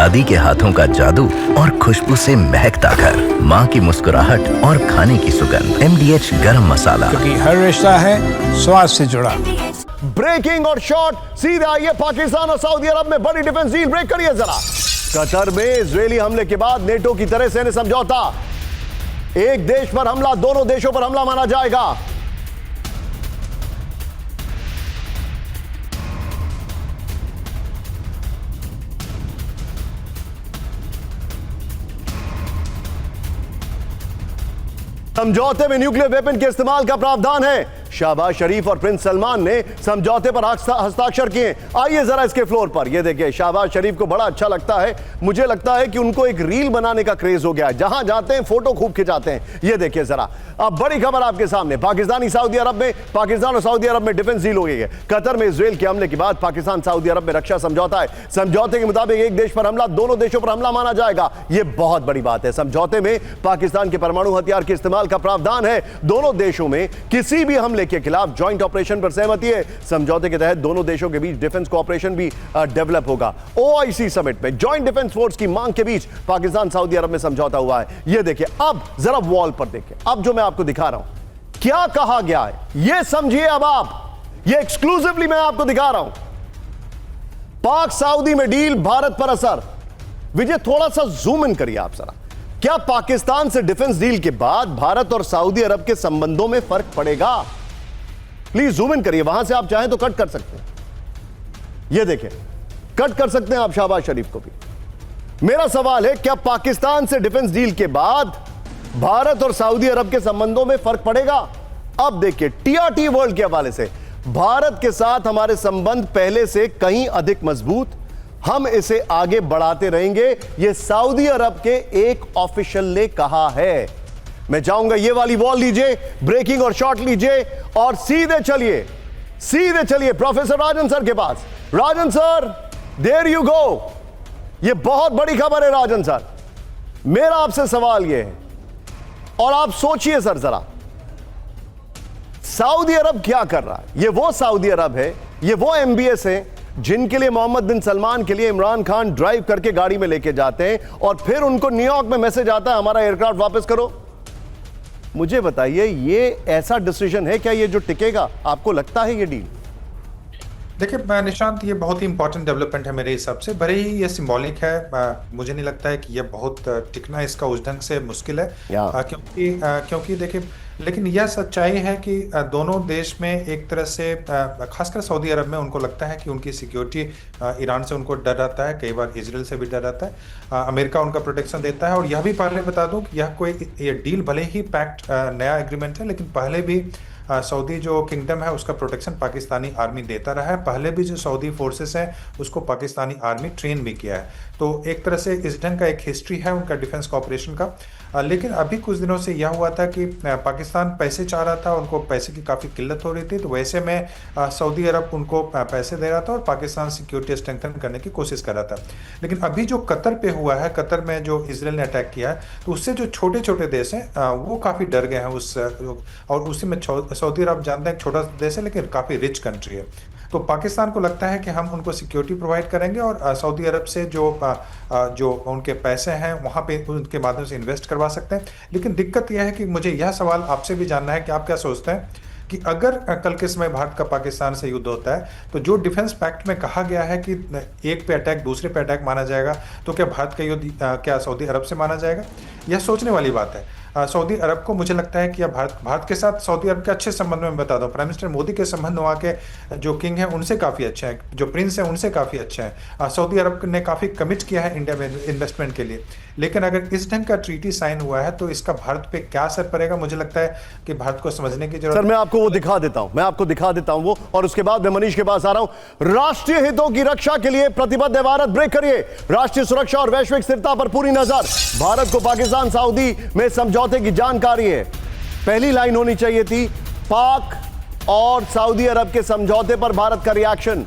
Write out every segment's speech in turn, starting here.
दादी के हाथों का जादू और खुशबू से महकता घर, माँ की मुस्कुराहट और खाने की सुगंध। MDH गरम मसाला, क्योंकि हर रिश्ता है स्वाद से जुड़ा। ब्रेकिंग और शॉट सीधे आइए पाकिस्तान और सऊदी अरब में बड़ी डिफेंस डील। ब्रेक करिए जरा। कतर में इजरायली हमले के बाद नेटो की तरह से समझौता, एक देश पर हमला दोनों देशों पर हमला माना जाएगा। समझौते में न्यूक्लियर वेपन के इस्तेमाल का प्रावधान है। शहबाज शरीफ और प्रिंस सलमान ने समझौते पर हस्ताक्षर किए। आइए जरा इसके फ्लोर पर। ये देखिए, शहबाज शरीफ को बड़ा अच्छा लगता है, मुझे लगता है कि उनको एक रील बनाने का क्रेज हो गया है, जहां जाते हैं फोटो खूब खिंचाते हैं। ये देखिए जरा। अब बड़ी खबर आपके सामने, पाकिस्तान और सऊदी अरब में डिफेंस डील हो गई है। कतर में इजरायल के हमले के बाद पाकिस्तान सऊदी अरब में रक्षा समझौता है। समझौते के मुताबिक एक देश पर हमला दोनों देशों पर हमला माना जाएगा। यह बहुत बड़ी बात है। समझौते में पाकिस्तान के परमाणु हथियार के इस्तेमाल का प्रावधान है। दोनों देशों में किसी भी हमले के खिलाफ जॉइंट ऑपरेशन पर सहमति है। समझौते के तहत दोनों देशों के बीच डिफेंस कोऑपरेशन भी डेवलप होगा। OIC समिट में जॉइंट डिफेंस फोर्स की मांग के बीच पाकिस्तान सऊदी अरब में समझौता हुआ है। यह देखिए, अब जरा वॉल पर देखिए, अब जो मैं आपको दिखा रहा हूं क्या कहा गया है, यह समझिए। अब आप, यह एक्सक्लूसिवली मैं आपको दिखा रहा हूं। पाक सऊदी में डील, भारत पर असर। विजय, थोड़ा सा जूम इन करिए आप जरा। क्या पाकिस्तान से डिफेंस डील के बाद भारत और सऊदी अरब के संबंधों में फर्क पड़ेगा? प्लीज जूम इन करिए, वहां से आप चाहें तो कट कर सकते हैं। यह देखें, कट कर सकते हैं आप शहबाज शरीफ को भी। मेरा सवाल है, क्या पाकिस्तान से डिफेंस डील के बाद भारत और सऊदी अरब के संबंधों में फर्क पड़ेगा? अब देखिए, TRT वर्ल्ड के हवाले से, भारत के साथ हमारे संबंध पहले से कहीं अधिक मजबूत, हम इसे आगे बढ़ाते रहेंगे, यह सऊदी अरब के एक ऑफिशियल ने कहा है। मैं चाहूंगा ये वाली वॉल लीजिए, ब्रेकिंग और शॉट लीजिए और सीधे चलिए प्रोफेसर राजन सर के पास। राजन सर, देयर यू गो। ये बहुत बड़ी खबर है राजन सर। मेरा आपसे सवाल ये है, और आप सोचिए सर जरा, सऊदी अरब क्या कर रहा है? ये वो सऊदी अरब है, ये वो MBS है जिनके लिए मोहम्मद बिन सलमान के लिए इमरान खान ड्राइव करके गाड़ी में लेके जाते हैं और फिर उनको न्यूयॉर्क में मैसेज आता है हमारा एयरक्राफ्ट वापस करो। मुझे बताइए, ये ऐसा डिसीजन है क्या, ये जो टिकेगा? आपको लगता है ये डील? देखिए निशांत, ये बहुत ही इंपॉर्टेंट डेवलपमेंट है मेरे हिसाब से। भले ही ये सिंबॉलिक है, मुझे नहीं लगता है कि ये बहुत टिकना इसका उस ढंग से मुश्किल है। क्योंकि देखिए, लेकिन यह सच्चाई है कि दोनों देश में एक तरह से, खासकर सऊदी अरब में, उनको लगता है कि उनकी सिक्योरिटी, ईरान से उनको डर रहता है, कई बार इजराइल से भी डर रहता है, अमेरिका उनका प्रोटेक्शन देता है। और यह भी पहले बता दूं कि ये डील भले ही पैक्ट नया एग्रीमेंट है, लेकिन पहले भी सऊदी जो किंगडम है उसका प्रोटेक्शन पाकिस्तानी आर्मी देता रहा है। पहले भी जो सऊदी फोर्सेस हैं उसको पाकिस्तानी आर्मी ट्रेन भी किया है। तो एक तरह से इस ढंग का एक हिस्ट्री है उनका डिफेंस कॉपरेशन का। लेकिन अभी कुछ दिनों से यह हुआ था कि पाकिस्तान पैसे चाह रहा था, उनको पैसे की काफ़ी किल्लत हो रही थी, तो वैसे में सऊदी अरब उनको पैसे दे रहा था और पाकिस्तान सिक्योरिटी स्ट्रेंथन करने की कोशिश कर रहा था। लेकिन अभी जो कतर पे हुआ है, कतर में जो इजराइल ने अटैक किया है, तो उससे जो छोटे छोटे देश हैं वो काफ़ी डर गए हैं उस, और उसी में सऊदी अरब जानते हैं एक छोटा देश है लेकिन काफ़ी रिच कंट्री है। तो पाकिस्तान को लगता है कि हम उनको सिक्योरिटी प्रोवाइड करेंगे और सऊदी अरब से जो उनके पैसे हैं वहाँ पे उनके माध्यम से इन्वेस्ट करवा सकते हैं। लेकिन दिक्कत यह है कि मुझे यह सवाल आपसे भी जानना है कि आप क्या सोचते हैं कि अगर कल के समय भारत का पाकिस्तान से युद्ध होता है, तो जो डिफेंस पैक्ट में कहा गया है कि एक पे अटैक दूसरे पे अटैक माना जाएगा, तो क्या भारत का युद्ध क्या सऊदी अरब से माना जाएगा? यह सोचने वाली बात है। सऊदी अरब को मुझे लगता है कि भारत के साथ सऊदी अरब के अच्छे संबंध में बता दूं, प्राइम मिनिस्टर मोदी के संबंध वहाँ के जो किंग हैं उनसे काफ़ी अच्छे हैं, जो प्रिंस हैं उनसे काफ़ी अच्छे हैं। सऊदी अरब ने काफ़ी कमिट किया है इंडिया में इन्वेस्टमेंट के लिए। लेकिन अगर इस ढंग का ट्रीटी साइन हुआ है तो इसका भारत पे क्या असर पड़ेगा, मुझे लगता है कि भारत को समझने की जरूरत है। सर, मैं आपको वो दिखा देता हूं, मैं आपको दिखा देता हूं वो, और उसके बाद मैं मनीष के पास आ रहा हूं। राष्ट्रीय हितों की रक्षा के लिए प्रतिबद्ध है भारत। ब्रेक करिए। राष्ट्रीय सुरक्षा और वैश्विक स्थिरता पर पूरी नजर। भारत को पाकिस्तान सऊदी में समझौते की जानकारी है। पहली लाइन होनी चाहिए थी, पाक और सऊदी अरब के समझौते पर भारत का रिएक्शन,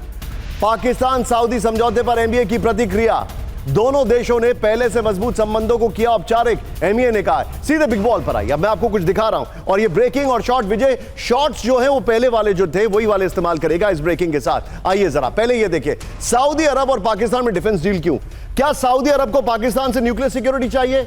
पाकिस्तान सऊदी समझौते पर MBA की प्रतिक्रिया। दोनों देशों ने पहले से मजबूत संबंधों को किया औपचारिक, एमईए ने कहा है। सीधे बिग बॉल पर आई, अब मैं आपको कुछ दिखा रहा हूं और ये ब्रेकिंग और शॉर्ट विजय शॉर्ट्स जो है वो पहले वाले जो थे वही वाले इस्तेमाल करेगा इस ब्रेकिंग के साथ। आइए जरा पहले ये देखिए, सऊदी अरब और पाकिस्तान में डिफेंस डील क्यों? क्या सऊदी अरब को पाकिस्तान से न्यूक्लियर सिक्योरिटी चाहिए?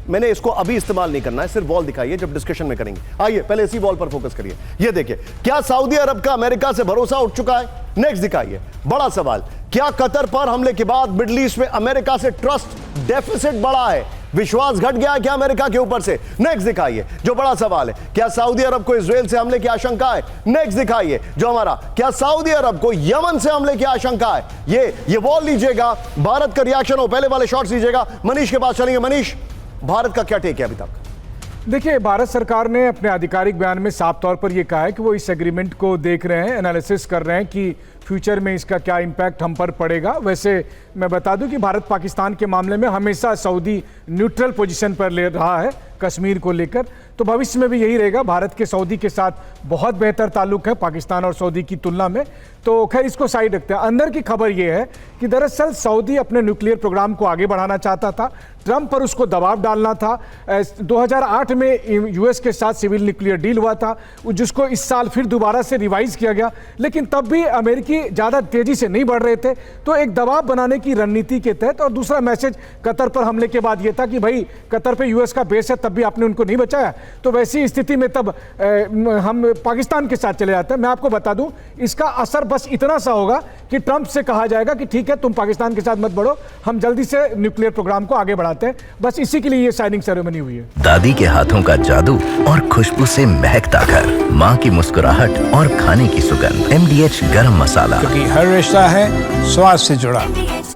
मैंने इसको अभी इस्तेमाल नहीं करना है, सिर्फ वॉल दिखाइए, जब डिस्कशन में करेंगे। आइए पहले इसी वॉल पर फोकस करिए। ये देखिए, क्या सऊदी अरब का अमेरिका से भरोसा उठ चुका है? नेक्स्ट दिखाइए, बड़ा सवाल। क्या कतर पर हमले के बाद मिडिल ईस्ट में अमेरिका से ट्रस्ट डेफिसिट बढ़ा है? विश्वास घट गया है क्या अमेरिका के ऊपर से? नेक्स्ट दिखाइए, जो बड़ा सवाल है। क्या सऊदी अरब को इजराइल से हमले की आशंका है? नेक्स्ट दिखाइए, जो हमारा, क्या सऊदी अरब को यमन से हमले की आशंका है? ये वॉल लीजिएगा, भारत का रिएक्शन हो, पहले वाले शॉट्स लीजिएगा। मनीष के पास चलेंगे। मनीष, भारत का क्या टेक है अभी तक? देखिए, भारत सरकार ने अपने आधिकारिक बयान में साफ तौर पर यह कहा है कि वो इस एग्रीमेंट को देख रहे हैं, एनालिसिस कर रहे हैं कि फ्यूचर में इसका क्या इम्पैक्ट हम पर पड़ेगा। वैसे मैं बता दूं कि भारत पाकिस्तान के मामले में हमेशा सऊदी न्यूट्रल पोजीशन पर ले रहा है कश्मीर को लेकर, तो भविष्य में भी यही रहेगा। भारत के सऊदी के साथ बहुत बेहतर ताल्लुक है पाकिस्तान और सऊदी की तुलना में। तो खैर, इसको साइड रखते हैं। अंदर की खबर यह है कि दरअसल सऊदी अपने न्यूक्लियर प्रोग्राम को आगे बढ़ाना चाहता था, ट्रंप पर उसको दबाव डालना था। 2008 में यूएस के साथ सिविल न्यूक्लियर डील हुआ था, जिसको इस साल फिर दोबारा से रिवाइज किया गया, लेकिन तब भी अमेरिकी ज़्यादा तेजी से नहीं बढ़ रहे थे। तो एक दबाव बनाने की रणनीति के तहत, और दूसरा मैसेज कतर पर हमले के बाद यह था कि भाई कतर पे यूएस का बेस है, तब भी आपने उनको नहीं बचाया, तो वैसी स्थिति में तब हम पाकिस्तान के साथ चले जाते हैं। मैं आपको बता दूं, इसका असर बस इतना सा होगा कि ट्रंप से कहा जाएगा कि ठीक है, तुम पाकिस्तान के साथ मत बढ़ो, हम जल्दी से न्यूक्लियर प्रोग्राम को आगे बढ़ाते हैं। बस इसी के लिए ये साइनिंग सेरेमनी हुई है। दादी के हाथों का जादू और खुशबू से महकता घर, माँ की मुस्कुराहट और खाने की सुगंध, MDH गरम मसाला। क्योंकि हर रिश्ता है स्वाद से जुड़ा।